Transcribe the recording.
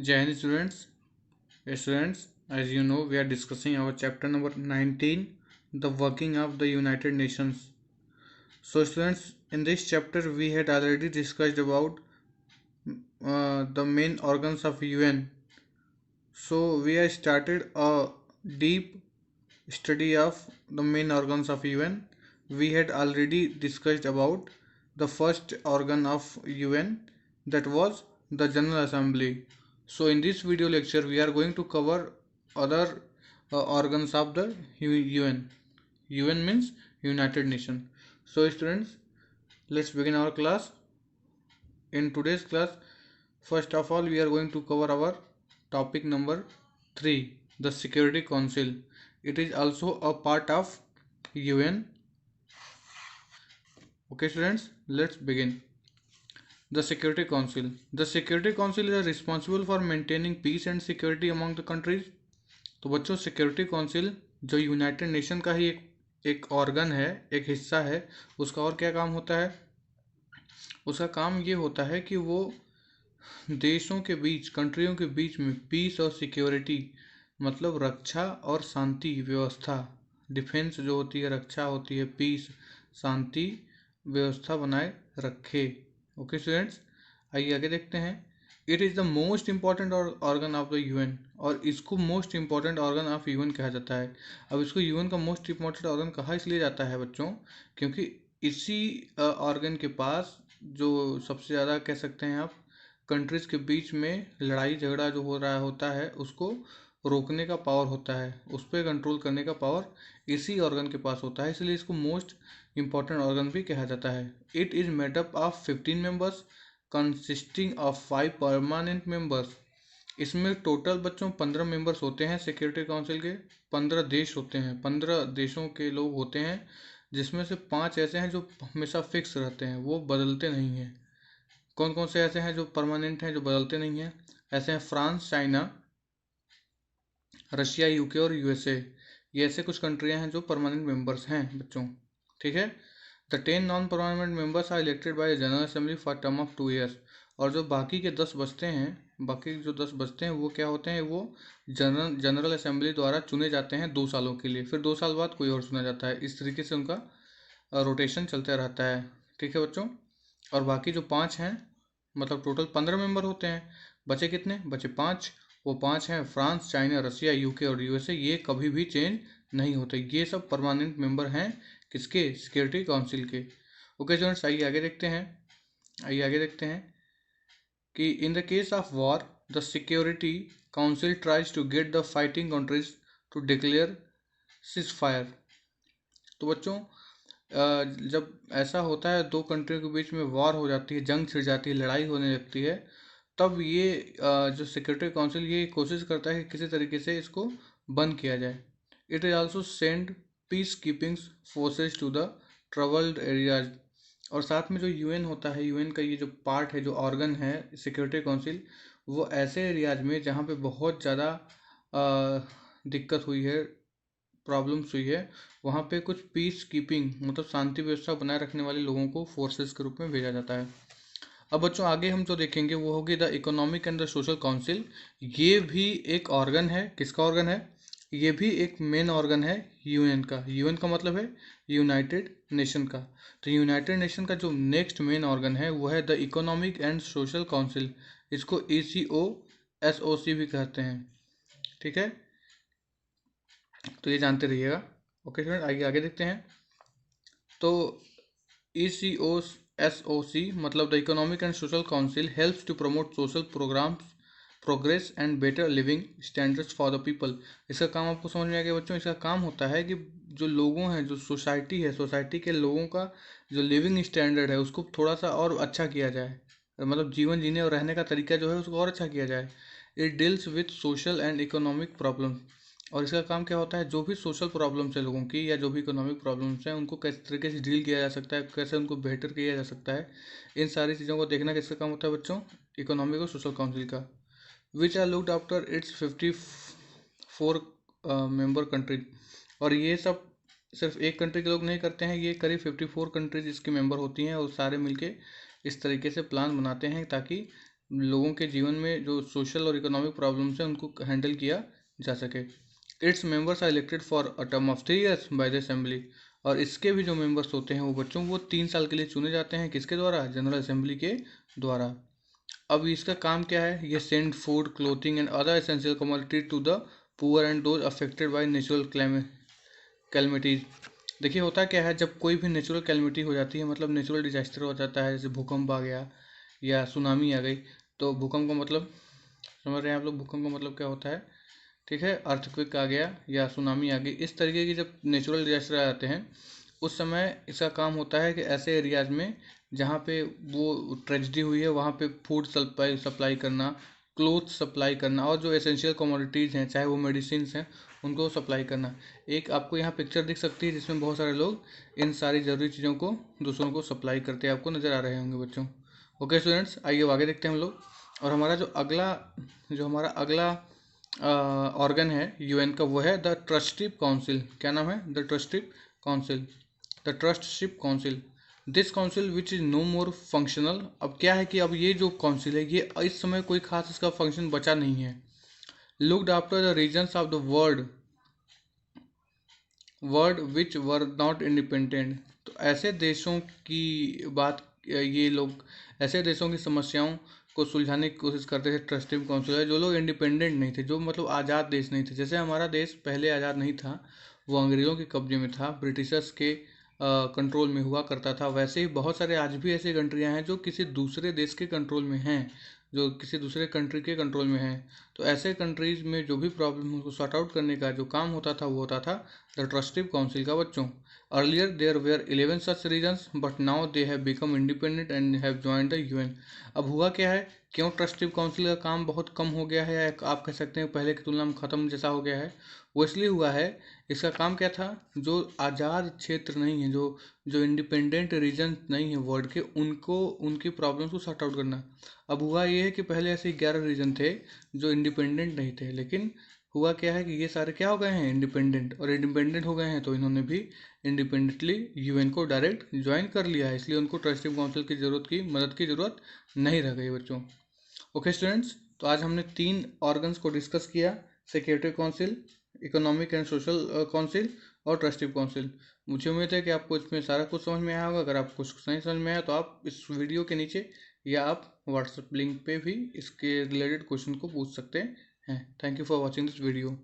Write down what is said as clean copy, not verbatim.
Jai Hind students, as you know, we are discussing our chapter number 19, the working of the United Nations. So, students, in this chapter, we had already discussed about the main organs of UN. So, we have started a deep study of the main organs of UN. We had already discussed about the first organ of UN, that was the General Assembly. So in this video lecture we are going to cover other organs of the UN. UN means United Nations. So students, let's begin our class. In today's class, first of all we are going to cover our topic number 3, the Security Council. It is also a part of UN. Okay students, let's begin. The Security Council. The Security Council is responsible for maintaining peace and security among the countries. तो बच्चों, security council जो United nation का ही एक organ है, एक हिस्सा है, उसका और क्या काम होता है? उसका काम ये होता है कि वो देशों के बीच, कंट्रियों के बीच में पीस और सिक्योरिटी, मतलब रक्षा और शांति व्यवस्था, डिफेंस जो होती है, रक्षा होती है, पीस शांति व्यवस्था बनाए रखे। ओके स्टूडेंट्स, आइए आगे देखते हैं। It is the most important organ of the UN, और इसको most important organ of UN कहा जाता है। अब इसको यूएन का मोस्ट इम्पॉर्टेंट ऑर्गन कहा इसलिए जाता है बच्चों, क्योंकि इसी ऑर्गन के पास जो सबसे ज़्यादा कह सकते हैं आप, कंट्रीज़ के बीच में लड़ाई झगड़ा जो हो रहा होता है उसको रोकने का पावर होता है, उस पर कंट्रोल करने का पावर इसी ऑर्गन के पास होता है, इसलिए इसको मोस्ट इम्पॉर्टेंट ऑर्गन भी कहा जाता है। It is made up of 15 members consisting of 5 permanent members. इसमें टोटल बच्चों 15 मेंबर्स होते हैं सिक्योरिटी काउंसिल के। 15 देश होते हैं, 15 देशों के लोग होते हैं, जिसमें से 5 ऐसे हैं जो हमेशा फिक्स रहते हैं, वो बदलते नहीं हैं। कौन कौन से ऐसे हैं जो परमानेंट हैं, जो बदलते नहीं हैं? ऐसे हैं फ्रांस, चाइना, रशिया, यूके और यूएसए। ये ऐसे कुछ कंट्रियां हैं जो परमानेंट मेंबर्स हैं बच्चों, ठीक है। The 10 non permanent members are elected by general assembly for term of 2 years. और जो बाकी के 10 बचते हैं, बाकी जो 10 बचते हैं वो क्या होते हैं? वो जनरल असेंबली द्वारा चुने जाते हैं 2 सालों के लिए, फिर 2 साल बाद कोई और चुना जाता है। इस तरीके से उनका रोटेशन चलता रहता है, ठीक है बच्चों। और बाकी जो 5 हैं, मतलब टोटल 15 मेंबर होते हैं, बचे कितने? बचे 5। वो 5 हैं फ्रांस, चाइना, रशिया, यूके और यूएसए। ये कभी भी चेंज नहीं होते, ये सब परमानेंट मेंबर हैं किसके? सिक्योरिटी काउंसिल के। ओके स्टूडेंट्स, आइए आगे देखते हैं। आइए आगे देखते हैं कि in the case of war the security council tries to get the fighting countries to declare cease fire. तो बच्चों, जब ऐसा होता है, दो कंट्रियों के बीच में वॉर हो जाती है, जंग छिड़ जाती है, लड़ाई होने लगती है, तब ये जो सिक्योरिटी काउंसिल ये कोशिश करता है कि किसी तरीके से इसको बंद किया जाए। It is also send peace keeping forces to the troubled areas. और साथ में जो यूएन होता है, यूएन का ये जो पार्ट है, जो ऑर्गन है सिक्योरिटी काउंसिल, वो ऐसे एरियाज में जहाँ पे बहुत ज़्यादा दिक्कत हुई है, प्रॉब्लम्स हुई है, वहाँ पे कुछ पीस कीपिंग, मतलब शांति व्यवस्था बनाए रखने वाले लोगों को फोर्सेस के रूप में भेजा जाता है। अब बच्चों, आगे हम जो देखेंगे वो होगी the economic and the social council. ये भी एक ऑर्गन है। किसका ऑर्गन है? ये भी एक मेन ऑर्गन है यूएन का। यूएन का मतलब है यूनाइटेड नेशन का। तो यूनाइटेड नेशन का जो नेक्स्ट मेन ऑर्गन है वो है the economic and social council. इसको ECOSOC भी कहते हैं, ठीक है, तो ये जानते रहिएगा। ओके स्टूडेंट, आइए आगे देखते हैं। तो ECOSOC मतलब the economic and social council helps to promote social programmes, progress and better living standards for the people. इसका काम आपको समझ में आ गया बच्चों? इसका काम होता है कि जो लोगों हैं, जो सोसाइटी है, सोसाइटी के लोगों का जो लिविंग स्टैंडर्ड है उसको थोड़ा सा और अच्छा किया जाए, मतलब जीवन जीने और रहने का तरीका जो है उसको और अच्छा किया जाए। It deals with social and economic problem. और इसका काम क्या होता है? जो भी सोशल प्रॉब्लम्स है लोगों की, या जो भी इकोनॉमिक प्रॉब्लम्स हैं, उनको किस तरीके से डील किया जा सकता है, कैसे उनको बेहतर किया जा सकता है, इन सारी चीज़ों को देखना किसका काम होता है बच्चों? इकोनॉमिक और सोशल काउंसिल का। Which are looked after its 54 member country. और ये सब सिर्फ एक कंट्री के लोग नहीं करते हैं, ये करीब 54 कंट्रीज इसकी मेंबर होती हैं, और सारे मिलके इस तरीके से प्लान बनाते हैं ताकि लोगों के जीवन में जो सोशल और इकोनॉमिक प्रॉब्लम्स हैं उनको हैंडल किया जा सके। Its members are elected for a term of 3 years by the assembly. और इसके भी जो मेंबर्स होते हैं वो 3 साल के लिए चुने जाते हैं, किसके द्वारा? जनरल असेंबली के द्वारा। अब इसका काम क्या है? ये send food, clothing and other essential commodity to the poor and those affected by natural calamities. देखिए होता क्या है, जब कोई भी नेचुरल कैलमिटी हो जाती है, मतलब नेचुरल डिजास्टर हो जाता है, जैसे भूकंप आ गया या सुनामी आ गई। तो भूकंप का मतलब समझ रहे हैं आप लोग? भूकंप का मतलब क्या होता है? ठीक है, अर्थक्वेक आ गया या सुनामी आ गई, इस तरीके की जब नेचुरल डिजास्टर आ जाते हैं उस समय इसका काम होता है कि ऐसे एरियाज में जहाँ पे वो ट्रेजिडी हुई है वहाँ पे फूड सप्लाई सप्लाई करना, क्लोथ सप्लाई करना, और जो एसेंशियल कमोडिटीज़ हैं चाहे वो मेडिसिन हैं उनको सप्लाई करना। एक आपको यहाँ पिक्चर दिख सकती है जिसमें बहुत सारे लोग इन सारी ज़रूरी चीज़ों को दूसरों को सप्लाई करते हैं, आपको नज़र आ रहे होंगे बच्चों। ओके स्टूडेंट्स, आइए अब आगे देखते हैं हम लोग। और हमारा अगला ऑर्गन है यूएन का, वो है द ट्रस्टीशिप काउंसिल। क्या नाम है? The trusteeship council. The trusteeship council, this council which is no more functional. अब क्या है कि अब ये जो काउंसिल है ये इस समय कोई खास इसका फंक्शन बचा नहीं है। Looked after the regions of the world which were not independent. तो ऐसे देशों की बात, ये लोग ऐसे देशों की समस्याओं को सुलझाने की कोशिश करते थे। ट्रस्टी काउंसिल है जो लोग इंडिपेंडेंट नहीं थे, जो मतलब आज़ाद देश नहीं थे। जैसे हमारा देश पहले आज़ाद नहीं था, वो अंग्रेज़ों के कब्जे में था, ब्रिटिशर्स के कंट्रोल में हुआ करता था। वैसे ही बहुत सारे आज भी ऐसी कंट्रियां हैं जो किसी दूसरे देश के कंट्रोल में हैं, जो किसी दूसरे कंट्री के कंट्रोल में हैं। तो ऐसे कंट्रीज में जो भी प्रॉब्लम उनको सॉर्ट आउट करने का जो काम होता था वो होता था द ट्रस्टीशिप काउंसिल का बच्चों। Earlier there were 11 such regions but now they have become independent and have joined the UN. अब हुआ क्या है, क्यों ट्रस्टीशिप काउंसिल का काम बहुत कम हो गया है, या आप कह सकते हैं पहले की तुलना में ख़त्म जैसा हो गया है? वो इसलिए हुआ है, इसका काम क्या था, जो आज़ाद क्षेत्र नहीं है, जो जो इंडिपेंडेंट रीजन नहीं है वर्ल्ड के, उनको उनकी प्रॉब्लम्स को सॉर्ट आउट करना। अब हुआ ये है कि पहले ऐसे 11 रीजन थे जो इंडिपेंडेंट नहीं थे, लेकिन हुआ क्या है कि ये सारे क्या हो गए हैं? इंडिपेंडेंट। और इंडिपेंडेंट हो गए हैं तो इन्होंने भी इंडिपेंडेंटली यूएन को डायरेक्ट ज्वाइन कर लिया है, इसलिए उनको ट्रस्टीशिप काउंसिल की मदद की ज़रूरत नहीं रह गई बच्चों। ओके स्टूडेंट्स, तो आज हमने 3 ऑर्गन्स को डिस्कस किया, security council, economic and social council और ट्रस्टीशिप काउंसिल। मुझे उम्मीद है कि आपको इसमें सारा कुछ समझ में आया होगा। अगर आपको कुछ नहीं समझ में आया तो आप इस वीडियो के नीचे या आप व्हाट्सएप लिंक पे भी इसके रिलेटेड क्वेश्चन को पूछ सकते हैं। Thank you for watching this video.